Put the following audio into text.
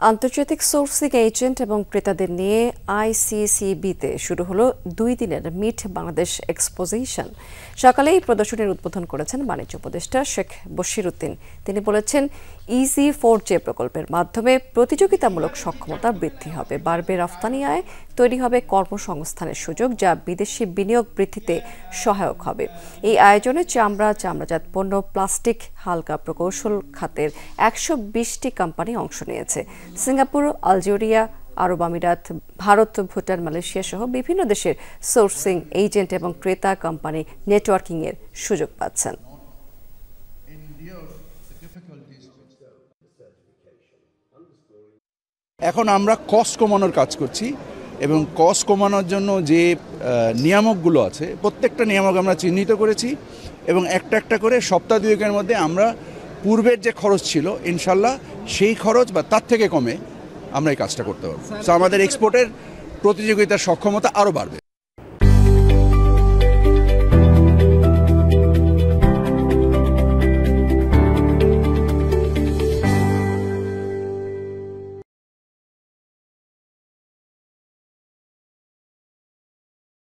আন্তর্জাতিক sourcing agent এবং ক্রেতাদের নিয়ে আইসিসিবিতে শুরু হলো ২ দিনের মিট বাংলাদেশ এক্সপোজিশন। সকালে এই প্রদর্শনীর উদ্বোধন করেছেন বাণিজ্য উপদেষ্টা শেখ বশির উদ্দিন। তিনি বলেছেন, EZ4J প্রকল্পের মাধ্যমে প্রতিযোগিতামূলক সক্ষমতা বৃদ্ধি হবে, বাড়বে রফতানি আয়, তৈরি হবে কর্মসংস্থানের সুযোগ, যা বিদেশি বিনিয়োগ বৃদ্ধিতে সহায়ক হবে। এই আয়োজনে চামড়া, চামড়াজাত পণ্য, প্লাস্টিক, হালকা প্রকৌশল খাতের ১২০টি কোম্পানি অংশ নিয়েছে। সিঙ্গাপুর, আলজেরিয়া, আরব আমিরাত, ভারত, ভুটান, মালয়েশিয়া সহ বিভিন্ন দেশের সোর্সিং এজেন্ট এবং ক্রেতা কোম্পানি নেটওয়ার্কিং এর সুযোগ পাচ্ছেন। এখন আমরা কস্ট কমানোর কাজ করছি এবং কস্ট কমানোর জন্য যে নিয়ামকগুলো আছে প্রত্যেকটা নিয়ামক আমরা চিহ্নিত করেছি এবং একটা একটা করে সপ্তাহ দুয়েকের মধ্যে আমরা পূর্বের যে খরচ ছিল ইনশাল্লাহ সেই খরচ বা তার থেকে কমে আমরা এই কাজটা করতে পারবো। তো আমাদের এক্সপোর্টের প্রতিযোগিতার সক্ষমতা আরও বাড়বে।